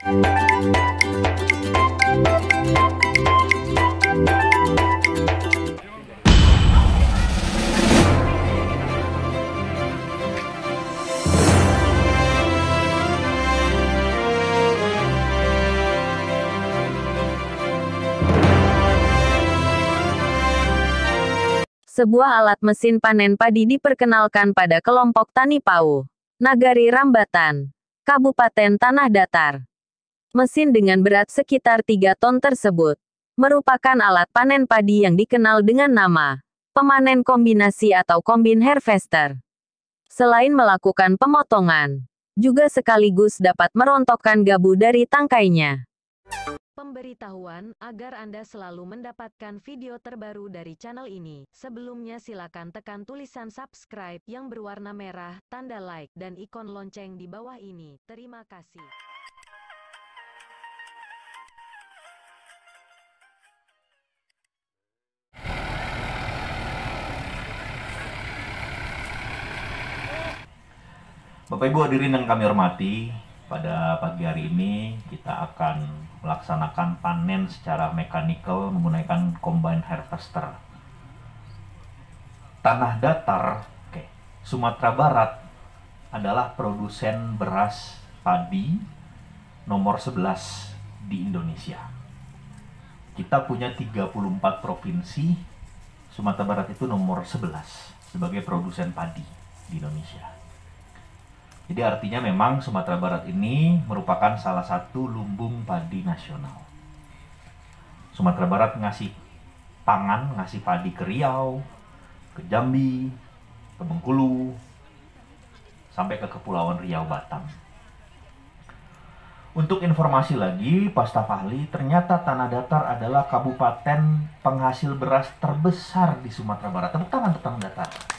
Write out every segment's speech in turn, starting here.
Sebuah alat mesin panen padi diperkenalkan pada kelompok Tani Pau, Nagari Rambatan, Kabupaten Tanah Datar. Mesin dengan berat sekitar 3 ton tersebut merupakan alat panen padi yang dikenal dengan nama pemanen kombinasi atau combine harvester. Selain melakukan pemotongan, juga sekaligus dapat merontokkan gabu dari tangkainya. Pemberitahuan agar Anda selalu mendapatkan video terbaru dari channel ini. Sebelumnya silakan tekan tulisan subscribe yang berwarna merah, tanda like, dan ikon lonceng di bawah ini. Terima kasih. Bapak Ibu hadirin yang kami hormati, pada pagi hari ini kita akan melaksanakan panen secara mekanikal menggunakan combine harvester. Tanah Datar, Sumatera Barat adalah produsen beras padi nomor 11 di Indonesia. Kita punya 34 provinsi, Sumatera Barat itu nomor 11 sebagai produsen padi di Indonesia. Jadi artinya memang Sumatera Barat ini merupakan salah satu lumbung padi nasional. Sumatera Barat ngasih pangan, ngasih padi ke Riau, ke Jambi, ke Bengkulu, sampai ke Kepulauan Riau, Batam. Untuk informasi lagi, Pak Staf Ahli, ternyata Tanah Datar adalah kabupaten penghasil beras terbesar di Sumatera Barat. Tepuk tangan untuk Tanah Datar.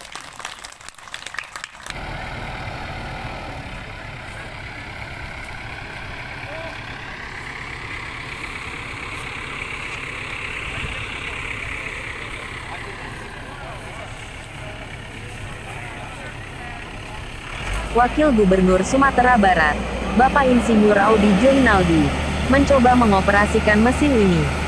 Wakil Gubernur Sumatera Barat, Bapak Insinyur Audi Joinaldi, mencoba mengoperasikan mesin ini.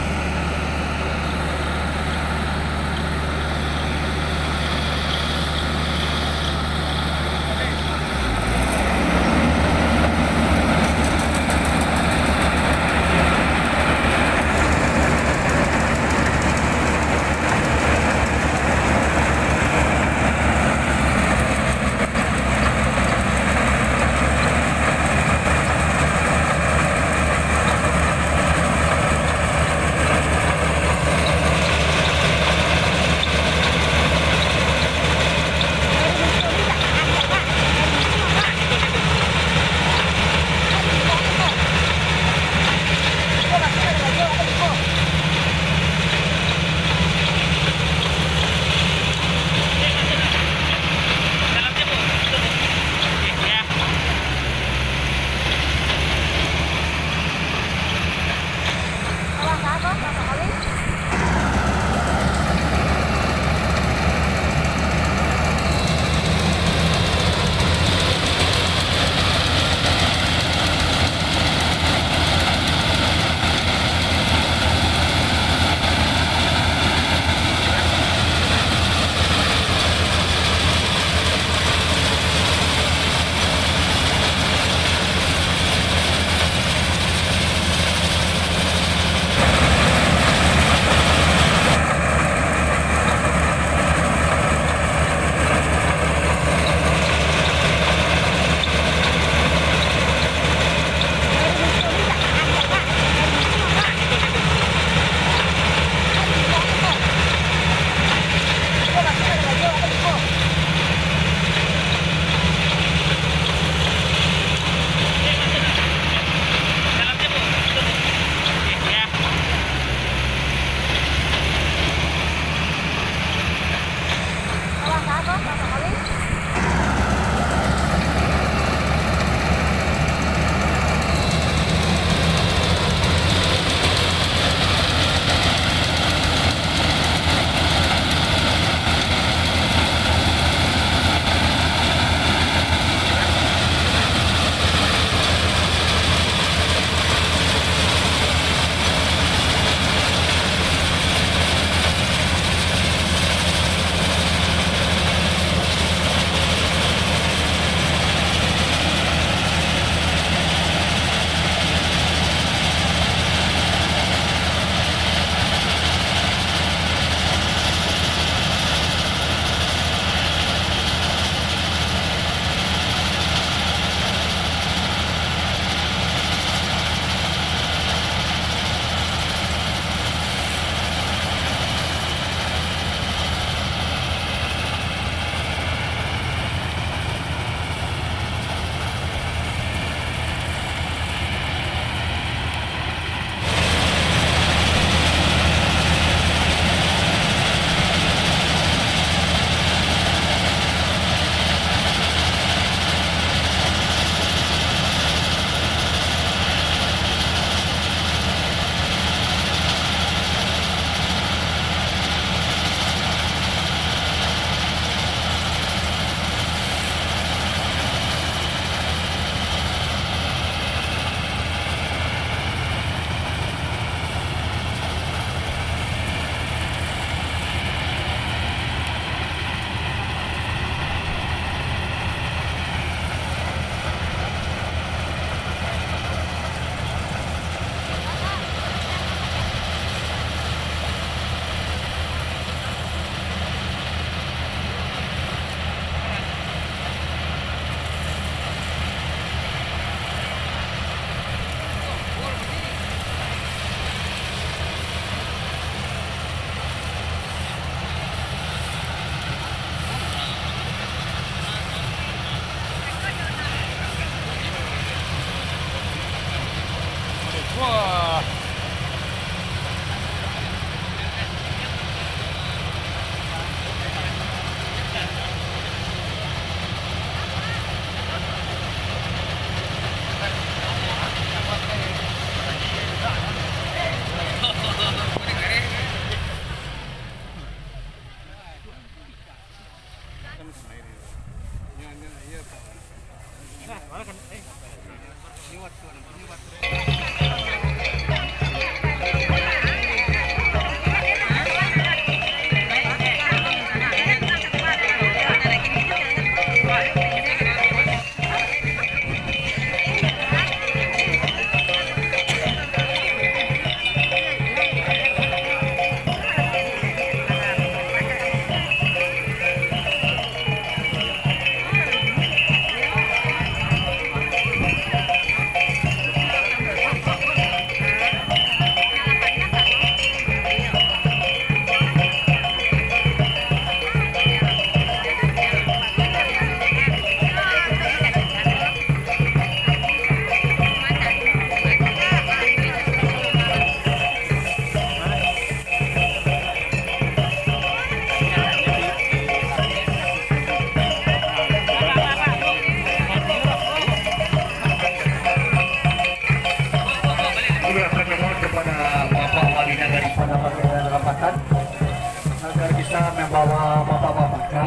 agar bisa membawa bapak-bapaknya.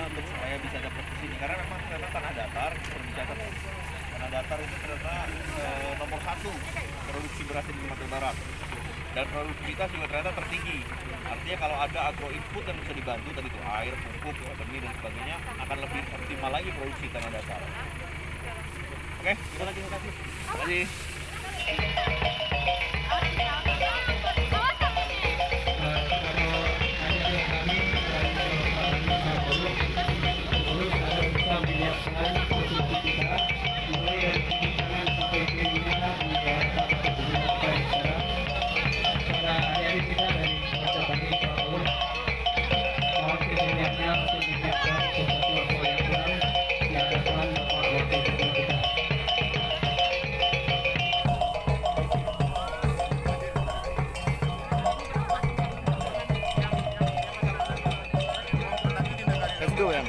Untuk supaya bisa dapat ke sini karena memang ternyata tanah datar tanah datar itu ternyata nomor 1 produksi beras di Sumatera Barat dan produktivitas juga ternyata tertinggi. Artinya kalau ada agro input yang bisa dibantu tadi itu air, pupuk, benih dan sebagainya akan lebih optimal lagi produksi tanah datar. Oke, kita lagi terima kasih. Let's go, Yang.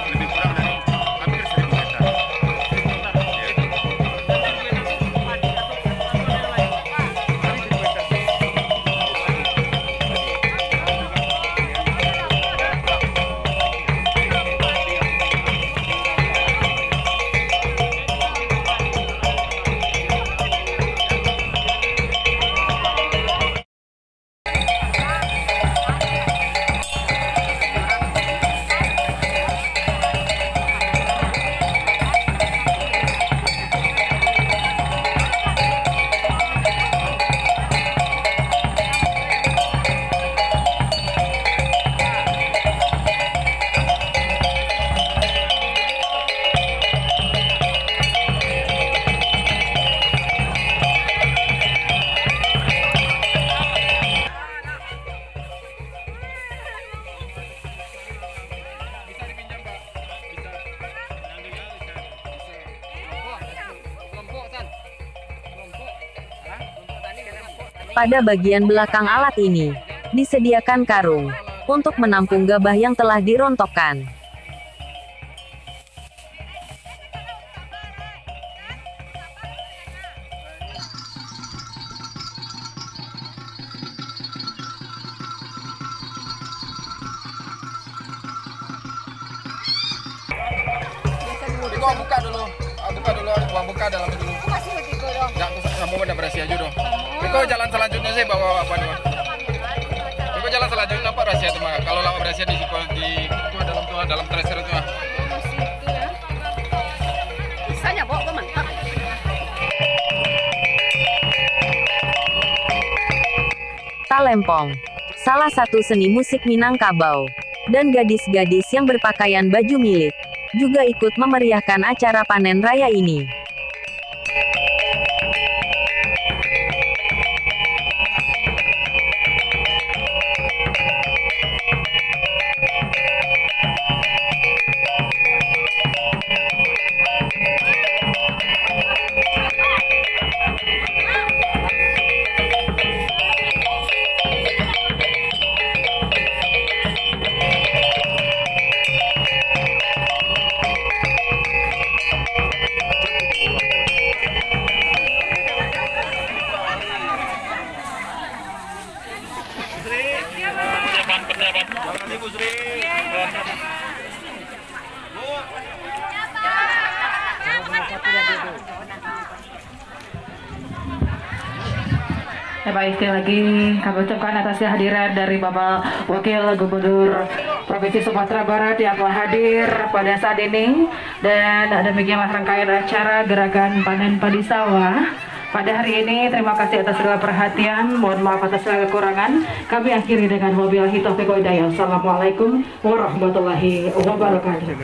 Lebih kurang dari hampir 1.000 hektar. Pada bagian belakang alat ini, disediakan karung untuk menampung gabah yang telah dirontokkan. Iko buka dulu, buka dalamnya dulu. Enggak, kamu pada berasi aja dong. Iko jalan selanjutnya sih bawa apa nih? Iko jalan selanjutnya apa rahasia itu mah? Kalau lama rahasia di itu dalam tracer itu mah. Bisanya bawa mantap. Talempong, salah satu seni musik Minangkabau, dan gadis-gadis yang berpakaian baju milik, juga ikut memeriahkan acara panen raya ini. Sri. Terima kasih Bu Sri. Bu. Ya baik, sekali lagi kami ucapkan atas kehadiran dari Bapak Wakil Gubernur Provinsi Sumatera Barat yang telah hadir pada saat ini. Dan demikianlah rangkaian acara gerakan panen padi sawah pada hari ini. Terima kasih atas segala perhatian, mohon maaf atas segala kekurangan. Kami akhiri dengan wabillahi taufiq wal hidayah. Assalamualaikum warahmatullahi wabarakatuh.